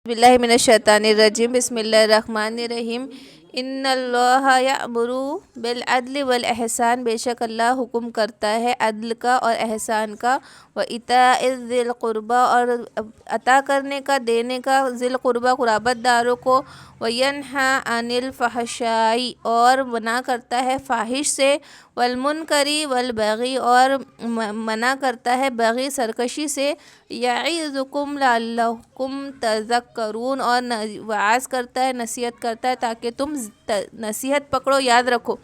باللہ من الشیطان الرجیم بسم اللہ الرحمن الرحیم ان اللہ یأمر بالعدل والاحسان، بے شک اللہ حکم کرتا ہے عدل کا اور احسان کا، وإیتاء ذی القربی اور عطا کرنے کا، دینے کا، ذی القربی قرابت داروں کو، وینہی عن الفحشاء اور منع کرتا ہے فاحش سے، والمنکر والبغی اور منع کرتا ہے بغی سرکشی سے، یعظکم لعلکم تذکرون اور وعظ کرتا ہے، نصیحت کرتا ہے تاکہ تم نصیحت پکڑو، یاد رکھو۔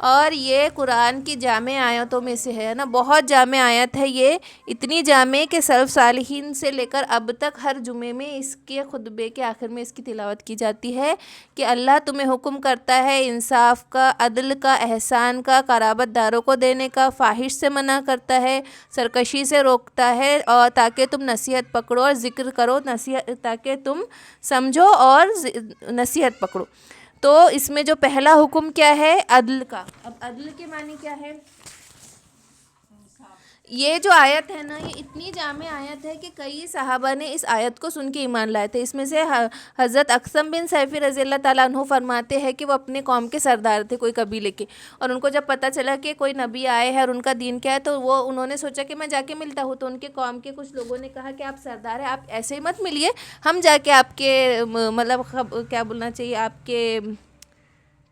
اور یہ قرآن کی جامع آیتوں میں سے ہے نا، بہت جامع آیت ہے یہ، اتنی جامع کہ سلف صالحین سے لے کر اب تک ہر جمعے میں اس کے خطبے کے آخر میں اس کی تلاوت کی جاتی ہے کہ اللہ تمہیں حکم کرتا ہے انصاف کا، عدل کا، احسان کا، قرابت داروں کو دینے کا، فاحش سے منع کرتا ہے، سرکشی سے روکتا ہے، اور تاکہ تم نصیحت پکڑو اور ذکر کرو، نصیحت تاکہ تم سمجھو اور نصیحت پکڑو۔ تو اس میں جو پہلا حکم کیا ہے؟ عدل کا۔ اب عدل کے معنی کیا ہے؟ یہ جو آیت ہے نا، یہ اتنی جامع آیت ہے کہ کئی صحابہ نے اس آیت کو سن کے ایمان لائے تھے۔ اس میں سے حضرت اقسم بن سیفی رضی اللہ تعالیٰ عنہ فرماتے ہیں کہ وہ اپنے قوم کے سردار تھے، کوئی قبیلے کے، اور ان کو جب پتہ چلا کہ کوئی نبی آئے ہیں اور ان کا دین کیا ہے تو انہوں نے سوچا کہ میں جا کے ملتا ہوں۔ تو ان کے قوم کے کچھ لوگوں نے کہا کہ آپ سردار ہیں، آپ ایسے ہی مت ملیے، ہم جا کے آپ کے مطلب کیا بولنا چاہیے، آپ کے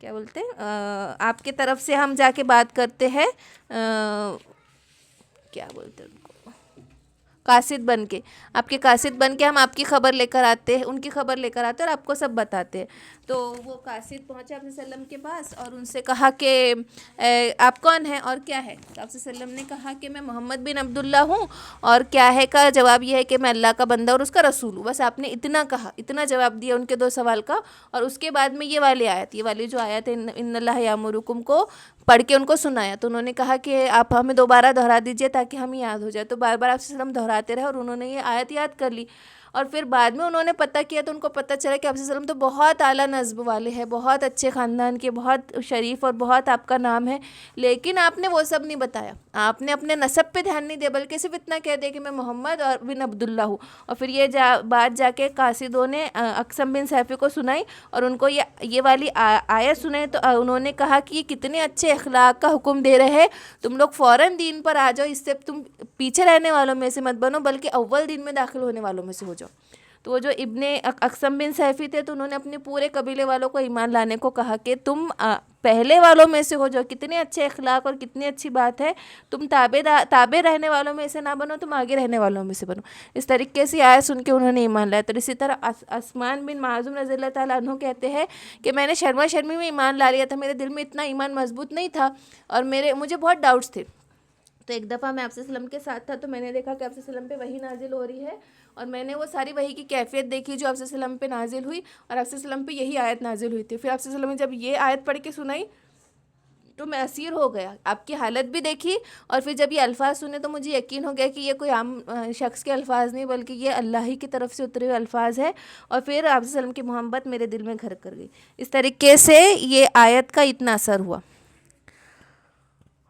کیا بولتے ہیں، آپ کی طرف سے ہم جا کے بات کرتے ہیں، کیا بولتے ہیں ان کو، قاصد بن کے، آپ کے قاصد بن کے ہم آپ کی خبر لے کر آتے ہیں، ان کی خبر لے کر آتے ہیں اور آپ کو سب بتاتے ہیں۔ تو وہ قاصد پہنچے آپ صلی اللہ علیہ وسلم کے پاس اور ان سے کہا کہ آپ کون ہیں اور کیا ہے؟ تو آپ صلی اللہ علیہ وسلم نے کہا کہ میں محمد بن عبداللہ ہوں، اور کیا ہے کا جواب یہ ہے کہ میں اللہ کا بندہ اور اس کا رسول ہوں۔ بس آپ نے اتنا کہا، اتنا جواب دیا ان کے دو سوال کا، اور اس کے بعد میں یہ والی آیت، یہ والی جو آیت ہے ان اللہ یامرکم کو پڑھ کے ان کو سنایا۔ تو انہوں نے کہا کہ آپ ہمیں دوبارہ دہرا دیجئے تاکہ ہمیں یاد ہو جائے۔ تو بار بار آپ صلی اللہ علیہ وسلم دہراتے رہے اور انہوں نے یہ آیت یاد کر لی، اور پھر بعد میں انہوں نے پتہ کیا تو ان کو پتہ چلا کہ آپ صلی اللہ علیہ وسلم تو بہت اعلیٰ نسب والے ہیں، بہت اچھے خاندان کے، بہت شریف، اور بہت آپ کا نام ہے، لیکن آپ نے وہ سب نہیں بتایا، آپ نے اپنے نسب پہ دھیان نہیں دیا، بلکہ صرف اتنا کہہ دیا کہ میں محمد اور بن عبداللہ ہوں۔ اور پھر یہ بات جا کے قاصدوں نے اقسم بن سیفی کو سنائی اور ان کو یہ والی آیت سنائی، تو انہوں نے کہا کہ یہ کتنے اچھے اخلاق کا حکم دے رہے ہیں، تم لوگ فوراً دین پر آ جاؤ، اس سے تم پیچھے رہنے والوں میں سے مت بنو بلکہ اول دین میں داخل ہونے والوں میں سے ہو جاؤ۔ تو وہ جو ابن اقسم بن سیفی تھے تو انہوں نے اپنے پورے قبیلے والوں کو ایمان لانے کو کہا کہ تم پہلے والوں میں سے ہو جاؤ، کتنے اچھے اخلاق اور کتنی اچھی بات ہے، تم تابع رہنے والوں میں سے نہ بنو، تم آگے رہنے والوں میں سے بنو۔ اس طریقے سے آیت سن کے انہوں نے ایمان لایا۔ تو اسی طرح عثمان بن معظم رضی اللہ تعالیٰ عنہ کہتے ہیں کہ میں نے شرما شرمی میں ایمان لا لیا تھا، میرے دل میں اتنا ایمان مضبوط نہیں تھا اور مجھے بہت ڈاؤٹس تھے۔ تو ایک دفعہ میں آپ صلی اللہ علیہ وسلم کے ساتھ تھا تو میں نے دیکھا کہ آپ صلی اللہ علیہ وسلم پہ وحی نازل ہو رہی ہے، اور میں نے وہ ساری وحی کی کیفیت دیکھی جو آپ صلی اللہ علیہ وسلم پہ نازل ہوئی، اور آپ صلی اللہ علیہ وسلم پہ یہی آیت نازل ہوئی تھی۔ پھر آپ صلی اللہ علیہ وسلم نے جب یہ آیت پڑھ کے سنائی تو میں اسیر ہو گیا، آپ کی حالت بھی دیکھی، اور پھر جب یہ الفاظ سنے تو مجھے یقین ہو گیا کہ یہ کوئی عام شخص کے الفاظ نہیں بلکہ یہ اللہ ہی کی طرف سے اترے ہوئے الفاظ ہے، اور پھر آپ صلی اللہ علیہ وسلم کی محبت میرے دل میں گھر کر گئی۔ اس طریقے سے یہ آیت کا اتنا اثر ہوا۔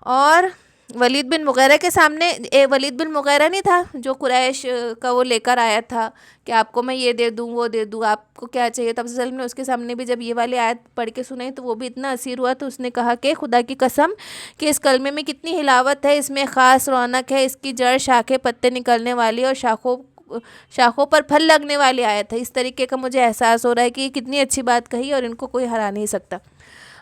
اور ولید بن مغیرہ کے سامنے ولید بن مغیرہ نہیں تھا جو قریش کا وہ لے کر آیا تھا کہ آپ کو میں یہ دے دوں وہ دے دوں، آپ کو کیا چاہیے؟ تب صلی اللہ علیہ وسلم نے اس کے سامنے بھی جب یہ والی آیت پڑھ کے سنائی تو وہ بھی اتنا اسیر ہوا، تو اس نے کہا کہ خدا کی قسم کہ اس کلمے میں کتنی حلاوت ہے، اس میں خاص رونق ہے، اس کی جڑ، شاخیں، پتے نکلنے والی اور شاخوں پر پھل لگنے والی آیت ہے۔ اس طریقے کا مجھے احساس ہو رہا ہے کہ یہ کتنی اچھی بات کہی اور ان کو کوئی ہرا نہیں سکتا۔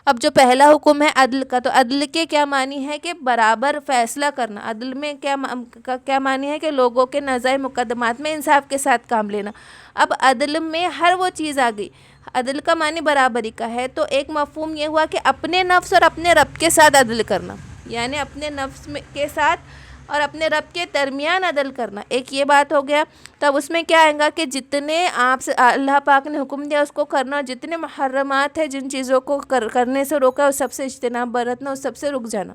اب جو پہلا حکم ہے عدل کا، تو عدل کے کیا معنی ہے کہ برابر فیصلہ کرنا۔ عدل میں کیا معنی ہے کہ لوگوں کے نزاع مقدمات میں انصاف کے ساتھ کام لینا۔ اب عدل میں ہر وہ چیز آ گئی۔ عدل کا معنی برابری کا ہے، تو ایک مفہوم یہ ہوا کہ اپنے نفس اور اپنے رب کے ساتھ عدل کرنا، یعنی اپنے نفس کے ساتھ اور اپنے رب کے درمیان عدل کرنا، ایک یہ بات ہو گیا۔ تب اس میں کیا آئے گا کہ جتنے آپ سے اللہ پاک نے حکم دیا اس کو کرنا، اور جتنے محرمات ہیں، جن چیزوں کو کرنے سے روکا اس سب سے اجتناب برتنا، اس سب سے رک جانا،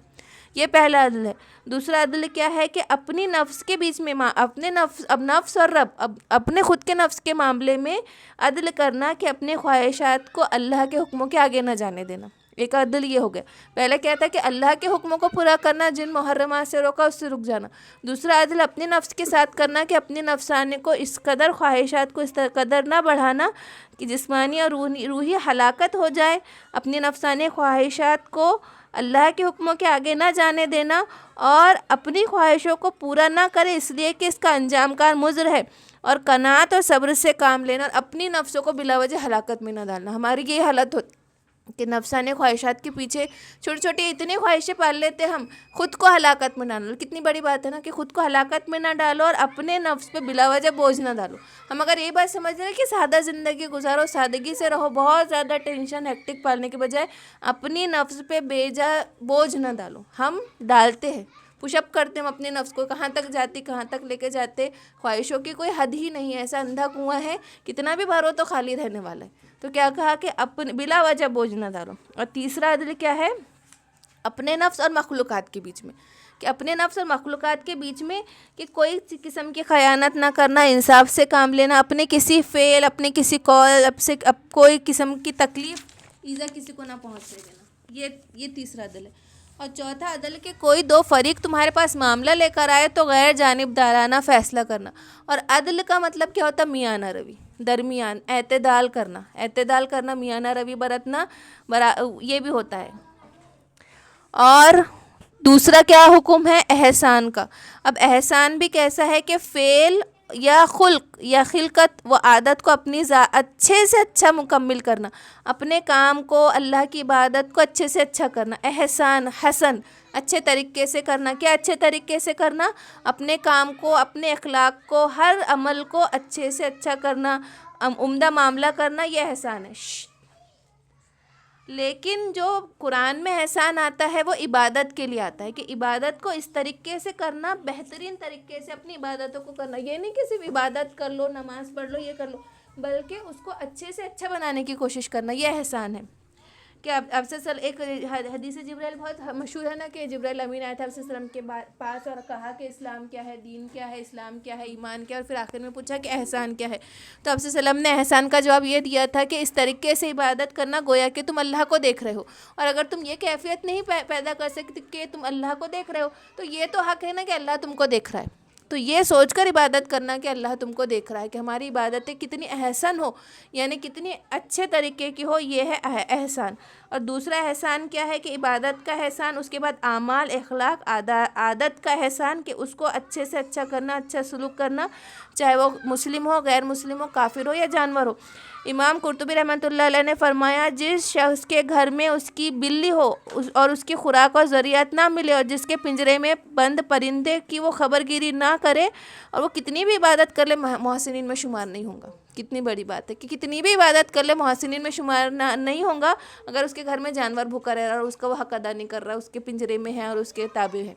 یہ پہلا عدل ہے۔ دوسرا عدل کیا ہے کہ اپنی نفس کے بیچ میں اپنے نفس اور رب، اپنے خود کے نفس کے معاملے میں عدل کرنا کہ اپنے خواہشات کو اللہ کے حکموں کے آگے نہ جانے دینا۔ ایک عدل یہ ہو گیا. پہلے کیا تھا کہ اللہ کے حکموں کو پورا کرنا, جن محرمات سے روکا اس سے رک جانا. دوسرا عدل اپنے نفس کے ساتھ کرنا کہ اپنے نفسانے کو اس قدر, خواہشات کو اس قدر نہ بڑھانا کہ جسمانی اور روحی ہلاکت ہو جائے. اپنی نفسانی خواہشات کو اللہ کے حکموں کے آگے نہ جانے دینا, اور اپنی خواہشوں کو پورا نہ کرے اس لیے کہ اس کا انجام کار مضر ہے, اور قناعت اور صبر سے کام لینا, اور اپنی نفسوں کو بلا وجہ ہلاکت میں نہ ڈالنا. ہماری یہ حالت ہوتی کہ نفسانی خواہشات کے پیچھے چھوٹی چھوٹی اتنی خواہشیں پال لیتے ہم, خود کو ہلاکت میں نہ ڈالو. کتنی بڑی بات ہے نا کہ خود کو ہلاکت میں نہ ڈالو اور اپنے نفس پہ بلا وجہ بوجھ نہ ڈالو. ہم اگر یہ بات سمجھ رہے ہیں کہ سادہ زندگی گزارو, سادگی سے رہو, بہت زیادہ ٹینشن ہیکٹک پالنے کے بجائے اپنی نفس پہ بیجا بوجھ نہ ڈالو. ہم ڈالتے ہیں, پش اپ کرتے ہم اپنے نفس کو, کہاں تک جاتی کہاں تک لے کے جاتے. خواہشوں کی کوئی حد ہی نہیں ہے, ایسا اندھا کنواں ہے کتنا بھی بھرو تو خالی رہنے والا ہے. تو کیا کہا کہ اپنے بلا وجہ بوجھ نہ ڈالو. اور تیسرا عدل کیا ہے؟ اپنے نفس اور مخلوقات کے بیچ میں, کہ اپنے نفس اور مخلوقات کے بیچ میں کہ کوئی قسم کی خیانت نہ کرنا, انصاف سے کام لینا, اپنے کسی فعل, اپنے کسی قول کوئی قسم کی تکلیف ایذا کسی کو نہ پہنچنے دینا. یہ تیسرا عدل ہے. اور چوتھا عدل کہ کوئی دو فریق تمہارے پاس معاملہ لے کر آئے تو غیر جانبدارانہ فیصلہ کرنا. اور عدل کا مطلب کیا ہوتا ہے؟ میانہ روی, درمیان, اعتدال کرنا, میانہ روی برتنا, یہ بھی ہوتا ہے. اور دوسرا کیا حکم ہے؟ احسان کا. اب احسان بھی کیسا ہے کہ فعل یا خلق یا خلقت و عادت کو اپنی اچھے سے اچھا مکمل کرنا, اپنے کام کو, اللہ کی عبادت کو اچھے سے اچھا کرنا. احسان حسن, اچھے طریقے سے کرنا. کیا اچھے طریقے سے کرنا؟ اپنے کام کو, اپنے اخلاق کو, ہر عمل کو اچھے سے اچھا کرنا, عمدہ معاملہ کرنا, یہ احسان ہے. لیکن جو قرآن میں احسان آتا ہے وہ عبادت کے لیے آتا ہے, کہ عبادت کو اس طریقے سے کرنا, بہترین طریقے سے اپنی عبادتوں کو کرنا. یہ نہیں کہ صرف عبادت کر لو, نماز پڑھ لو, یہ کر لو, بلکہ اس کو اچھے سے اچھا بنانے کی کوشش کرنا, یہ احسان ہے. کہ اب سے ایک حدیث جبرائیل بہت مشہور ہے نا, کہ جبرائیل امین آئے تھے آپ صلی اللہ علیہ وسلم کے پاس اور کہا کہ اسلام کیا ہے, دین کیا ہے, اسلام کیا ہے, ایمان کیا ہے, اور پھر آخر میں پوچھا کہ احسان کیا ہے. تو آپ صلی اللہ علیہ وسلم نے احسان کا جواب یہ دیا تھا کہ اس طریقے سے عبادت کرنا گویا کہ تم اللہ کو دیکھ رہے ہو, اور اگر تم یہ کیفیت نہیں پیدا کر سکتے کہ تم اللہ کو دیکھ رہے ہو, تو یہ تو حق ہے نا کہ اللہ تم کو دیکھ رہا ہے. تو یہ سوچ کر عبادت کرنا کہ اللہ تم کو دیکھ رہا ہے, کہ ہماری عبادتیں کتنی احسن ہو, یعنی کتنی اچھے طریقے کی ہو, یہ ہے احسان. اور دوسرا احسان کیا ہے؟ کہ عبادت کا احسان, اس کے بعد اعمال, اخلاق, عادت کا احسان, کہ اس کو اچھے سے اچھا کرنا, اچھا سلوک کرنا, چاہے وہ مسلم ہو, غیر مسلم ہو, کافر ہو یا جانور ہو. امام قرطبی رحمۃ اللہ علیہ نے فرمایا, جس شخص کے گھر میں اس کی بلی ہو اور اس کی خوراک اور ضروریات نہ ملے, اور جس کے پنجرے میں بند پرندے کی وہ خبر گیری نہ کرے, اور وہ کتنی بھی عبادت کر لے محسنین میں شمار نہیں ہوں گا. کتنی بڑی بات ہے کہ کتنی بھی عبادت کر لے محسنین میں شمار نہیں ہوں گا اگر اس کے گھر میں جانور بھوکا رہ رہا ہے اور اس کا وہ حق ادا نہیں کر رہا, اس کے پنجرے میں ہے اور اس کے تابع ہے.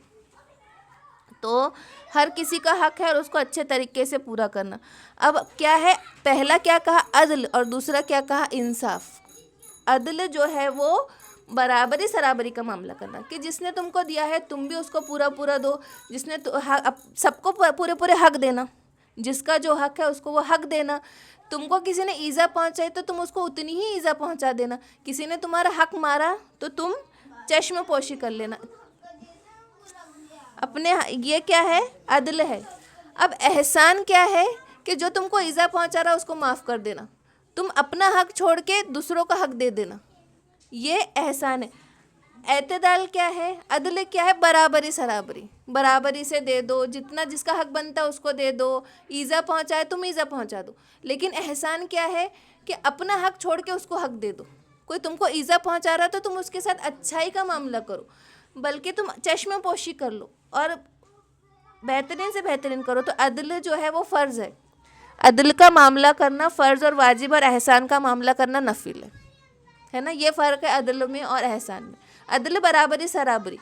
تو ہر کسی کا حق ہے اور اس کو اچھے طریقے سے پورا کرنا. اب کیا ہے؟ پہلا کیا کہا؟ عدل, اور دوسرا کیا کہا؟ انصاف. عدل جو ہے وہ برابری سرابری کا معاملہ کرنا, کہ جس نے تم کو دیا ہے تم بھی اس کو پورا دو, جس نے سب کو پورے حق دینا, جس کا جو حق ہے اس کو وہ حق دینا. تم کو کسی نے ایذا پہنچائی تو تم اس کو اتنی ہی ایذا پہنچا دینا. کسی نے تمہارا حق مارا تو تم چشم پوشی کر لینا. اپنے یہ کیا ہے؟ عدل ہے. اب احسان کیا ہے؟ کہ جو تم کو ایذا پہنچا رہا اس کو معاف کر دینا, تم اپنا حق چھوڑ کے دوسروں کا حق دے دینا, یہ احسان ہے. اعتدال کیا ہے؟ عدل کیا ہے؟ برابری سرابری, برابری سے دے دو, جتنا جس کا حق بنتا ہے اس کو دے دو. ایذا پہنچائے تم ایذا پہنچا دو. لیکن احسان کیا ہے؟ کہ اپنا حق چھوڑ کے اس کو حق دے دو. کوئی تم کو ایذا پہنچا رہا تو تم اس کے ساتھ اچھائی کا معاملہ کرو, بلکہ تم چشم پوشی کر لو اور بہترین سے بہترین کرو. تو عدل جو ہے وہ فرض ہے, عدل کا معاملہ کرنا فرض اور واجب, اور احسان کا معاملہ کرنا نفل ہے نا. یہ فرق ہے عدل میں اور احسان میں. عدل برابری سرابری,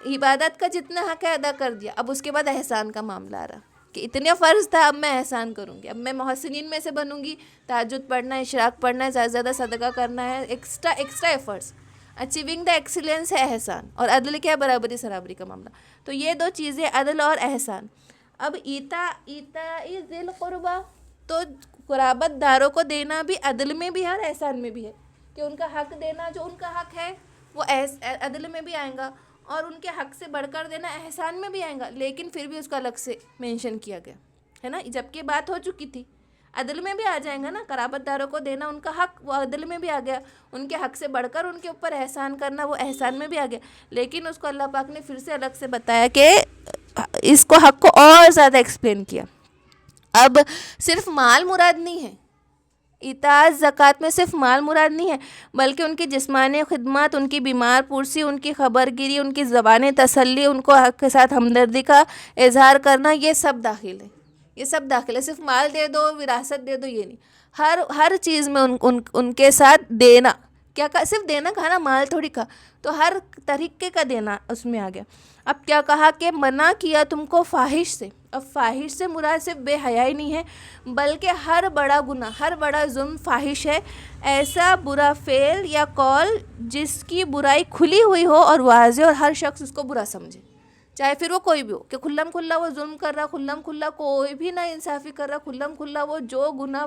عبادت کا جتنا حق ہے ادا کر دیا. اب اس کے بعد احسان کا معاملہ آ رہا کہ اتنے فرض تھا, اب میں احسان کروں گی, اب میں محسنین میں سے بنوں گی. تہجد پڑھنا ہے, اشراق پڑھنا ہے, زیادہ زیادہ صدقہ کرنا ہے, extra efforts, achieving the excellence ہے احسان. اور عدل کیا ہے؟ برابری سرابری کا معاملہ. تو یہ دو چیزیں عدل اور احسان. اب ایتاء ذی القربیٰ, تو قرابت داروں کو دینا بھی عدل میں بھی ہے اور احسان میں بھی ہے, کہ ان کا حق دینا جو ان کا حق ہے وہ عدل میں بھی آئیں گا اور ان کے حق سے بڑھ کر دینا احسان میں بھی آئیں گا، لیکن پھر بھی اس کو الگ سے مینشن کیا گیا ہے نا، جبکہ بات ہو چکی تھی۔ عدل میں بھی آ جائیں گا نا، قرابت داروں کو دینا ان کا حق، وہ عدل میں بھی آ گیا، ان کے حق سے بڑھ کر ان کے اوپر احسان کرنا وہ احسان میں بھی آ گیا، لیکن اس کو اللہ پاک نے پھر سے الگ سے بتایا کہ اس کو حق کو اور زیادہ ایکسپلین کیا۔ اب صرف مال مراد نہیں ہے، اطاعت زکوٰۃ میں صرف مال مراد نہیں ہے، بلکہ ان کی جسمانی خدمات، ان کی بیمار پرسی، ان کی خبر گیری، ان کی زبانی تسلی، ان کو حق کے ساتھ ہمدردی کا اظہار کرنا، یہ سب داخل ہے، یہ سب داخل ہے۔ صرف مال دے دو، وراثت دے دو، یہ نہیں، ہر چیز میں ان کے ساتھ دینا، کیا کہا، صرف دینا کہا نا، مال تھوڑی کہا، تو ہر طریقے کا دینا اس میں آ گیا۔ اب کیا کہا کہ منع کیا تم کو فاحش سے۔ اب فاحش سے مراد صرف بے حیائی نہیں ہے، بلکہ ہر بڑا گناہ، ہر بڑا ظلم فاحش ہے، ایسا برا فعل یا قول جس کی برائی کھلی ہوئی ہو اور واضح، اور ہر شخص اس کو برا سمجھے، چاہے پھر وہ کوئی بھی ہو، کہ کھلم کھلا وہ ظلم کر رہا، کھلم کھلا کوئی بھی نا انصافی کر رہا، کھلم کھلا وہ جو گناہ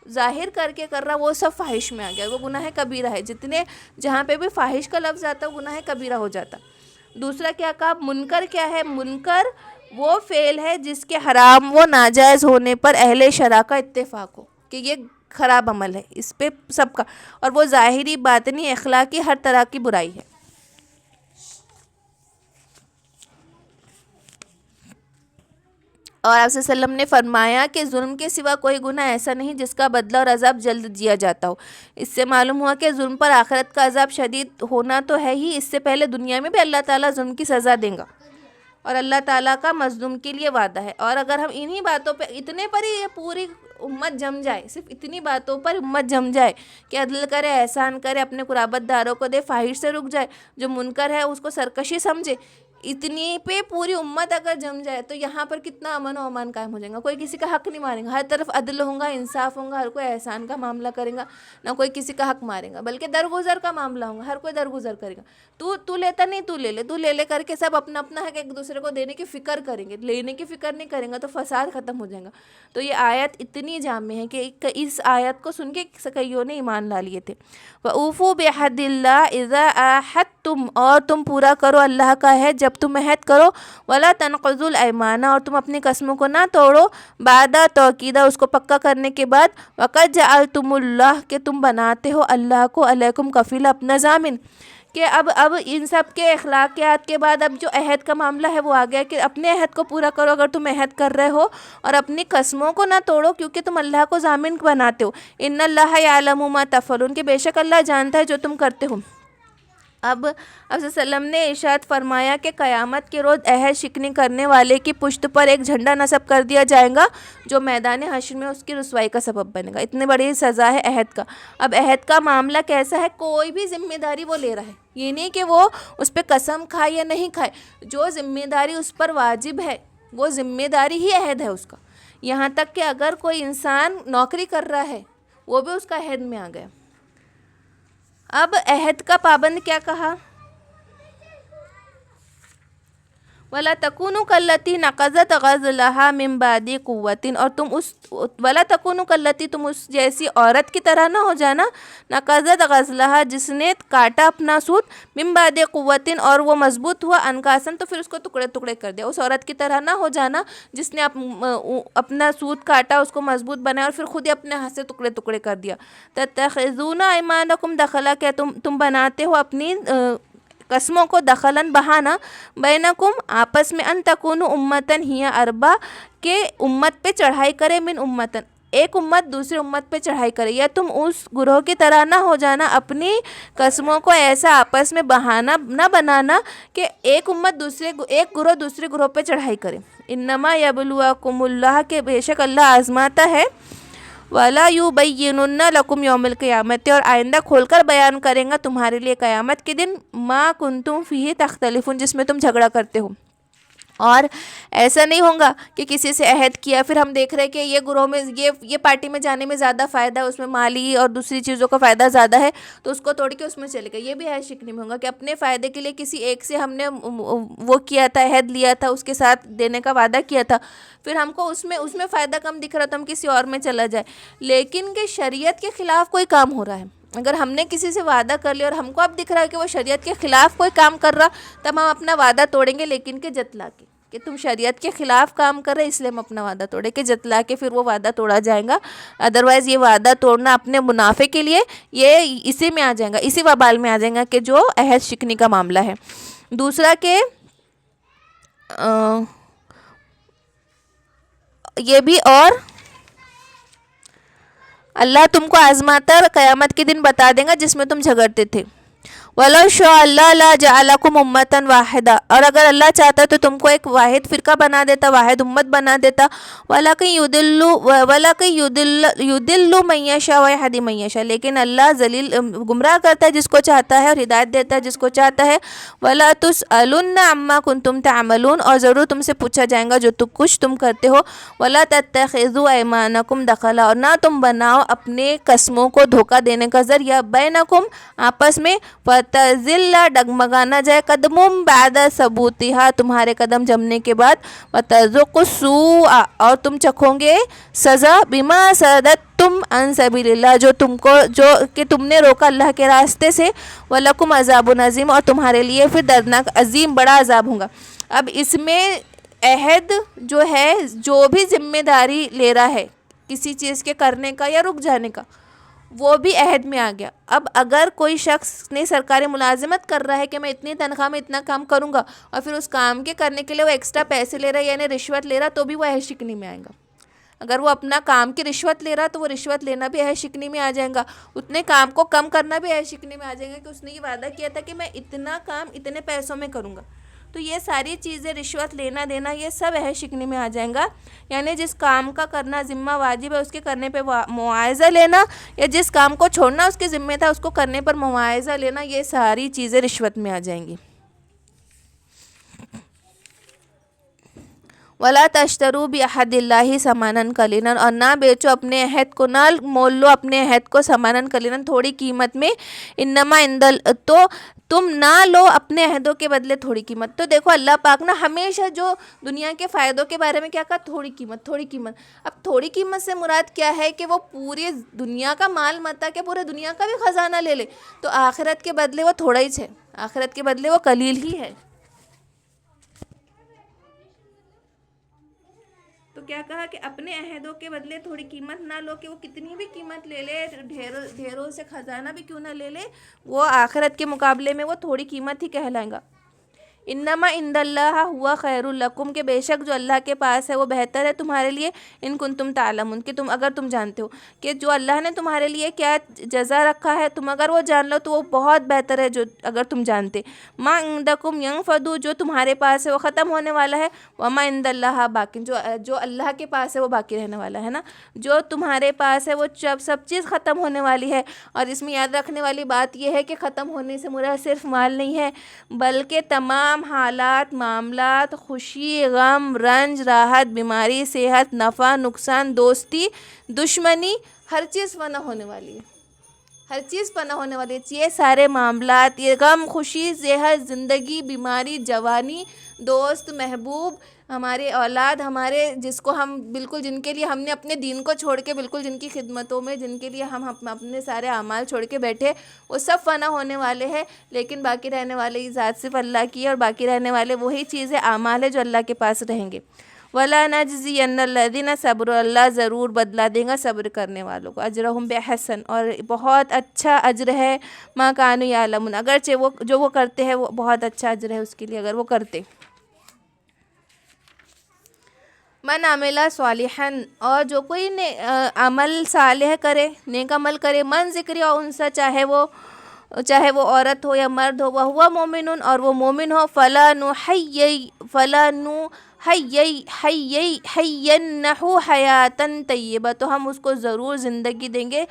ظاہر کر کے کر رہا، وہ سب فاحش میں آ گیا، وہ گناہ کبیرہ ہے۔ جتنے جہاں پہ بھی فاحش کا لفظ آتا ہے گناہ کبیرہ ہو جاتا۔ دوسرا کیا کہا، منکر کیا ہے، منکر وہ فعل ہے جس کے حرام و ناجائز ہونے پر اہل شرع کا اتفاق ہو کہ یہ خراب عمل ہے، اس پہ سب کا، اور وہ ظاہری باطنی اخلاقی ہر طرح کی برائی ہے۔ اور آپ صلی اللہ علیہ وسلم نے فرمایا کہ ظلم کے سوا کوئی گناہ ایسا نہیں جس کا بدلہ اور عذاب جلد دیا جاتا ہو۔ اس سے معلوم ہوا کہ ظلم پر آخرت کا عذاب شدید ہونا تو ہے ہی، اس سے پہلے دنیا میں بھی اللہ تعالیٰ ظلم کی سزا دیں گا، اور اللہ تعالیٰ کا مظلوم کے لیے وعدہ ہے۔ اور اگر ہم انہی باتوں پہ، اتنے پر ہی یہ پوری امت جم جائے، صرف اتنی باتوں پر امت جم جائے کہ عدل کرے، احسان کرے، اپنے قرابت داروں کو دے، فاحش سے رک جائے، جو منکر ہے اس کو سرکشی سمجھے، اتنی پہ پوری امت اگر جم جائے تو یہاں پر کتنا امن و امان قائم ہو جائے گا، کوئی کسی کا حق نہیں مارے گا، ہر طرف عدل ہوگا، انصاف ہوگا، ہر کوئی احسان کا معاملہ کرے گا، نہ کوئی کسی کا حق مارے گا، بلکہ درگزر کا معاملہ ہوگا، ہر کوئی درگزر کرے گا، تو لیتا نہیں، تو لے لے کر کے سب اپنا اپنا حق ایک دوسرے کو دینے کی فکر کریں گے، لینے کی فکر نہیں کریں گا تو فساد ختم ہو جائے گا۔ تو یہ آیت اتنی جامع ہے کہ اس آیت کو سن کے کئیوں نے ایمان لا لیے تھے۔ وَأُوفُوا بِعَهْدِ اللَّهِ إِذَا عَاهَدتُّمْ، اور تم پورا کرو اللہ کا عہد جب تم عہد کرو، وَلَا تَنْقُضُوا الْأَيْمَانَ، اور تم اپنی قسموں کو نہ توڑو، بعد توکیدہ، اس کو پکا کرنے کے بعد، وَقَدْ جَعَلْتُمُ اللَّهَ، کہ تم بناتے ہو اللہ کو، علیکم کفیل، اپنا ضامن، کہ اب ان سب کے اخلاقیات کے بعد اب جو عہد کا معاملہ ہے وہ آ گیا کہ اپنے عہد کو پورا کرو اگر تم عہد کر رہے ہو، اور اپنی قسموں کو نہ توڑو کیونکہ تم اللہ کو ضامن بناتے ہو۔ ان اللہ یعلم ما تفعلون، کہ بے شک اللہ جانتا ہے جو تم کرتے ہو۔ اب صلی اللہ علیہ وسلم نے ارشاد فرمایا کہ قیامت کے روز عہد شکنی کرنے والے کی پشت پر ایک جھنڈا نصب کر دیا جائے گا جو میدان حشر میں اس کی رسوائی کا سبب بنے گا۔ اتنی بڑی سزا ہے عہد کا۔ اب عہد کا معاملہ کیسا ہے، کوئی بھی ذمہ داری وہ لے رہا ہے، یہ نہیں کہ وہ اس پہ قسم کھائے یا نہیں کھائے، جو ذمہ داری اس پر واجب ہے وہ ذمہ داری ہی عہد ہے اس کا۔ یہاں تک کہ اگر کوئی انسان نوکری کر رہا ہے وہ بھی اس کا عہد میں آ گیا۔ اب عہد کا پابند کیا کہا، وَلَا تَكُونُوا كَالَّتِي نَقَضَتْ غَزْلَهَا مِن بَعْدِ قُوَّةٍ، اور تم وَلَا تَكُونُوا كَالَّتِي، تم اس جیسی عورت کی طرح نہ ہو جانا، نَقَضَتْ غَزْلَهَا، جس نے کاٹا اپنا سوت، مِن بَعْدِ قُوَّةٍ، اور وہ مضبوط ہوا، انکاسن، تو پھر اس کو ٹکڑے ٹکڑے کر دیا۔ اس عورت کی طرح نہ ہو جانا جس نے اپنا سوت کاٹا، اس کو مضبوط بنایا اور پھر خود ہی اپنے ہاتھ سے ٹکڑے ٹکڑے کر دیا۔ تَتَّخِذُونَ أَيْمَانَكُمْ دَخَلًا، کہ تم بناتے ہو اپنی قسموں کو دخلاً بہانا، بینکم، آپس میں، ان تکونوا امتن ہی اربا، کہ امت پہ چڑھائی کرے، من امتن، ایک امت دوسری امت پہ چڑھائی کرے، یا تم اس گروہ کی طرح نہ ہو جانا، اپنی قسموں کو ایسا آپس میں بہانا نہ بنانا کہ ایک گروہ دوسرے گروہ پہ چڑھائی کرے۔ انما یبلوکم اللہ، کہ بے شک اللہ آزماتا ہے، وَلَا يُبَيِّنُنَّ لَكُمْ يَوْمَ الْقِيَامَةِ، اور آئندہ کھول کر بیان کریں گا تمہارے لیے قیامت کے دن، مَا كُنْتُمْ فِيهِ تَخْتَلِفُونَ، جس میں تم جھگڑا کرتے ہو۔ اور ایسا نہیں ہوگا کہ کسی سے عہد کیا پھر ہم دیکھ رہے کہ یہ گروہ میں یہ پارٹی میں جانے میں زیادہ فائدہ ہے، اس میں مالی اور دوسری چیزوں کا فائدہ زیادہ ہے تو اس کو توڑ کے اس میں چلے گئے۔ یہ بھی عہد شکنی میں ہوگا کہ اپنے فائدے کے لیے کسی ایک سے ہم نے وہ کیا تھا، عہد لیا تھا، اس کے ساتھ دینے کا وعدہ کیا تھا، پھر ہم کو اس میں فائدہ کم دکھ رہا تو ہم کسی اور میں چلا جائے، لیکن کہ شریعت کے خلاف کوئی کام ہو رہا ہے، اگر ہم نے کسی سے وعدہ کر لیا اور ہم کو اب دکھ رہا ہے کہ وہ شریعت کے خلاف کوئی کام کر رہا، تب ہم اپنا وعدہ توڑیں گے، لیکن کہ جتلا کے کہ تم شریعت کے خلاف کام کر رہے اس لیے ہم اپنا وعدہ توڑیں، کہ جتلا کے پھر وہ وعدہ توڑا جائے گا۔ ادروائز یہ وعدہ توڑنا اپنے منافع کے لیے، یہ اسی میں آ جائے گا، اسی وبال میں آ جائے گا کہ جو عہد شکنی کا معاملہ ہے۔ دوسرا کہ یہ بھی، اور اللہ تم کو آزماتا قیامت کے دن بتا دے گا جس میں تم جھگڑتے تھے۔ وَلَوْ شَاءَ اللَّهُ لَجَعَلَكُمْ أُمَّةً وَاحِدَةً، اور اگر اللہ چاہتا تو تم کو ایک واحد فرقہ بنا دیتا، واحد امت بنا دیتا۔ وَلَكِنْ يُضِلُّ مَن يَشَاءُ وَيَهْدِي مَن يَشَاءُ، لیکن اللہ گمراہ کرتا ہے جس کو چاہتا ہے اور ہدایت دیتا ہے جس کو چاہتا ہے۔ وَلَا تُسْأَلُنَّ عَمَّا كُنتُمْ تَعْمَلُونَ، اور ضرور تم سے پوچھا جائے گا جو کچھ تم کرتے ہو۔ وَلَا تَتَّخِذُوا أَيْمَانَكُمْ دَخَلًا، اور نہ تم بناؤ اپنے قسموں کو دھوکہ دینے کا ذریعہ، بینکم آپس میں، فتزل ڈگمگانا جائے، قدمم بعد ثبوتها تمہارے قدم جمنے کے بعد، وتذوقوا السوء اور تم چکھو گے سزا، بما صددتم عن سبیل اللہ جو کہ تم نے روکا اللہ کے راستے سے، ولکم عذاب عظیم اور تمہارے لیے پھر دردناک عظیم بڑا عذاب ہوگا۔ اب اس میں عہد جو ہے، جو بھی ذمہ داری لے رہا ہے کسی چیز کے کرنے کا یا رک جانے کا، وہ بھی عہد میں آ گیا۔ اب اگر کوئی شخص نے سرکاری ملازمت کر رہا ہے کہ میں اتنی تنخواہ میں اتنا کام کروں گا، اور پھر اس کام کے کرنے کے لیے وہ ایکسٹرا پیسے لے رہا ہے یعنی رشوت لے رہا، تو بھی وہ عہد شکنی میں آئے گا۔ اگر وہ اپنا کام کی رشوت لے رہا تو وہ رشوت لینا بھی عہد شکنی میں آ جائے گا، اتنے کام کو کم کرنا بھی عہد شکنی میں آ جائے گا کہ اس نے یہ وعدہ کیا تھا کہ میں اتنا کام اتنے پیسوں میں کروں گا۔ تو یہ ساری چیزیں، رشوت لینا دینا، یہ سب عہد شکنی میں آ جائیں گا۔ یعنی جس کام کا کرنا ذمہ واجب ہے اس کے کرنے پہ معاوضہ لینا، یا جس کام کو چھوڑنا اس کے ذمہ تھا اس کو کرنے پر معاوضہ لینا، یہ ساری چیزیں رشوت میں آ جائیں گی۔ وَلَا تَشْتَرُوا بِعَهْدِ اللَّهِ ثَمَنًا قَلِيلًا، اور نہ بیچو اپنے عہد کو، نہ مول لو اپنے عہد کو ثمنًا قلیلاً تھوڑی قیمت میں، انما تو تم نہ لو اپنے عہدوں کے بدلے تھوڑی قیمت۔ تو دیکھو اللہ پاک نا ہمیشہ جو دنیا کے فائدوں کے بارے میں کیا کہا، تھوڑی قیمت، تھوڑی قیمت۔ اب تھوڑی قیمت سے مراد کیا ہے کہ وہ پوری دنیا کا مال متا کہ پورے دنیا کا بھی خزانہ لے لے، تو آخرت کے بدلے وہ تھوڑا ہی ہے، آخرت کے بدلے وہ قلیل ہی ہے۔ تو کیا کہا کہ اپنے عہدوں کے بدلے تھوڑی قیمت نہ لو، کہ وہ کتنی بھی قیمت لے لے، ڈھیروں سے خزانہ بھی کیوں نہ لے لے، وہ آخرت کے مقابلے میں وہ تھوڑی قیمت ہی کہلائیں گا۔ انما عند اللہ ہوا خیر لکم، کہ بے شک جو اللہ کے پاس ہے وہ بہتر ہے تمہارے لیے، ان کنتم تعلمون، کہ اگر تم جانتے ہو کہ جو اللہ نے تمہارے لیے کیا جزا رکھا ہے، تم اگر وہ جان لو تو وہ بہت بہتر ہے، جو اگر تم جانتے۔ ما عندکم ینفد، جو تمہارے پاس ہے وہ ختم ہونے والا ہے، وما عند اللہ باقی، جو اللہ کے پاس ہے وہ باقی رہنے والا ہے نا، جو تمہارے پاس ہے وہ سب چیز ختم ہونے والی ہے۔ اور اس میں یاد رکھنے والی بات یہ ہے کہ ختم ہونے سے مراد صرف مال نہیں ہے، بلکہ تمام حالات، معاملات، خوشی، غم، رنج، راحت، بیماری، صحت، نفع، نقصان، دوستی، دشمنی، ہر چیز فنا ہونے والی ہے، ہر چیز فنا ہونے والی ہے۔ یہ سارے معاملات، یہ غم، خوشی، صحت، زندگی، بیماری، جوانی، دوست، محبوب، ہمارے اولاد، ہمارے جس کو ہم بالکل، جن کے لیے ہم نے اپنے دین کو چھوڑ کے بالکل جن کی خدمتوں میں، جن کے لیے ہم اپنے سارے اعمال چھوڑ کے بیٹھے، وہ سب فنا ہونے والے ہیں، لیکن باقی رہنے والے کی ذات صرف اللہ کی ہے، اور باقی رہنے والے وہی چیزیں، اعمال ہے جو اللہ کے پاس رہیں گے۔ وَلَا نَجْزِيَنَّ الَّذِينَ صَبْرُوا، اللہ ضرور بدلا دیں گا صبر کرنے والوں کو، اجرہم بِأَحْسَنٍ، اور بہت اچھا اجر ہے، مَا كَانُوا يَعْلَمُونَ، اگرچہ وہ جو وہ کرتے ہیں وہ بہت اچھا اجر ہے اس کے لیے اگر وہ کرتے۔ من عمل صالحا، اور جو کوئی عمل صالح کرے، نیک عمل کرے، من ذکر یا انسا، چاہے وہ عورت ہو یا مرد ہو، وہو مومن، اور وہ مومن ہو، حَيَّيْنَهُ حَيَاتًا طیبہ، تو ہم اس کو ضرور زندگی دیں گے،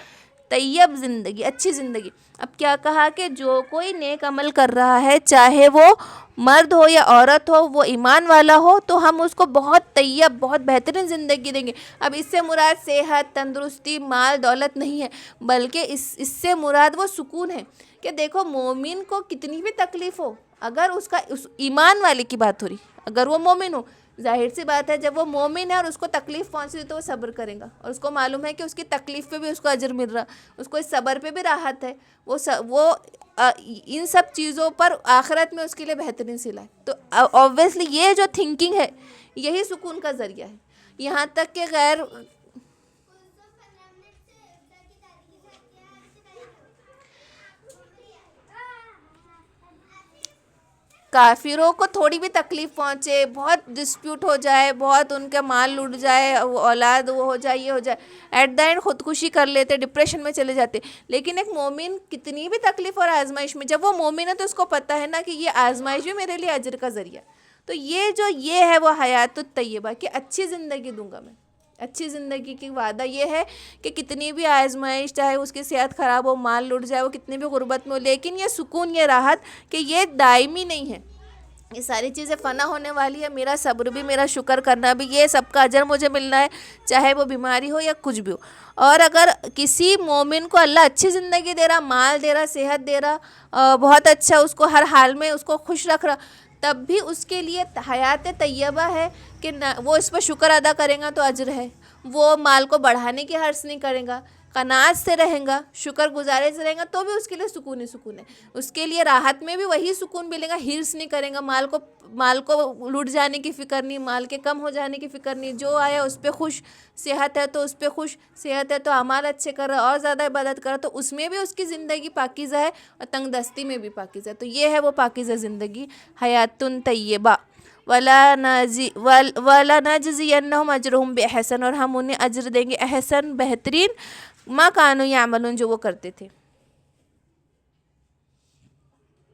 طیب زندگی، اچھی زندگی۔ اب کیا کہا کہ جو کوئی نیک عمل کر رہا ہے، چاہے وہ مرد ہو یا عورت ہو، وہ ایمان والا ہو، تو ہم اس کو بہت طیب، بہت بہترین زندگی دیں گے۔ اب اس سے مراد صحت، تندرستی، مال، دولت نہیں ہے، بلکہ اس سے مراد وہ سکون ہے، کہ دیکھو مومن کو کتنی بھی تکلیف ہو، اگر اس ایمان والے کی بات ہو رہی، اگر وہ مومن ہو، ظاہر سی بات ہے جب وہ مومن ہے اور اس کو تکلیف پہنچ رہی تو وہ صبر کرے گا، اور اس کو معلوم ہے کہ اس کی تکلیف پہ بھی اس کو اجر مل رہا، اس کو اس صبر پہ بھی راحت ہے، وہ ان سب چیزوں پر آخرت میں اس کے لیے بہترین صلہ ہے۔ تو اوبویسلی یہ جو تھنکنگ ہے یہی سکون کا ذریعہ ہے، یہاں تک کہ غیر کافروں کو تھوڑی بھی تکلیف پہنچے، بہت ڈسپیوٹ ہو جائے، بہت ان کا مال لوٹ جائے، اولاد وہ ہو جائے، یہ ہو جائے، ایٹ دا اینڈ خودکشی کر لیتے، ڈپریشن میں چلے جاتے۔ لیکن ایک مومن کتنی بھی تکلیف اور آزمائش میں، جب وہ مومن ہے تو اس کو پتہ ہے نا کہ یہ آزمائش بھی میرے لیے اجر کا ذریعہ، تو یہ ہے وہ حیات الطیبہ کہ اچھی زندگی دوں گا میں، اچھی زندگی کی وعدہ یہ ہے کہ کتنی بھی آزمائش، چاہے اس کی صحت خراب ہو، مال لٹ جائے، وہ کتنی بھی غربت میں ہو، لیکن یہ سکون، یہ راحت کہ یہ دائمی نہیں ہے، یہ ساری چیزیں فنا ہونے والی ہے، میرا صبر بھی، میرا شکر کرنا بھی، یہ سب کا اجر مجھے ملنا ہے، چاہے وہ بیماری ہو یا کچھ بھی ہو۔ اور اگر کسی مومن کو اللہ اچھی زندگی دے رہا، مال دے رہا، صحت دے رہا، بہت اچھا، اس کو ہر حال میں اس کو خوش رکھ رہا، تب بھی اس کے لیے حیات طیبہ ہے کہ وہ اس پر شکر ادا کرے گا تو اجر ہے، وہ مال کو بڑھانے کی حرص نہیں کرے گا، قناعت سے رہیں گا، شکر گزاری سے رہیں گا، تو بھی اس کے لیے سکون ہی سکون ہے، اس کے لیے راحت میں بھی وہی سکون ملے گا، حرص نہیں کرے گا، مال کو لوٹ جانے کی فکر نہیں، مال کے کم ہو جانے کی فکر نہیں، جو آیا اس پہ خوش، صحت ہے تو اس پہ خوش، صحت ہے تو اعمال اچھے کر رہا، اور زیادہ عبادت کر رہا، تو اس میں بھی اس کی زندگی پاکیزہ ہے، اور تنگ دستی میں بھی پاکیزہ ہے، تو یہ ہے وہ پاکیزہ زندگی، حیات طیبہ۔ وَلَنَجْزِيَنَّهُمْ أَجْرَهُمْ بِأَحْسَنِ، اور ہم انہیں اجر دیں گے احسن، بہترین، ما کانوا یعملون، جو وہ کرتے تھے۔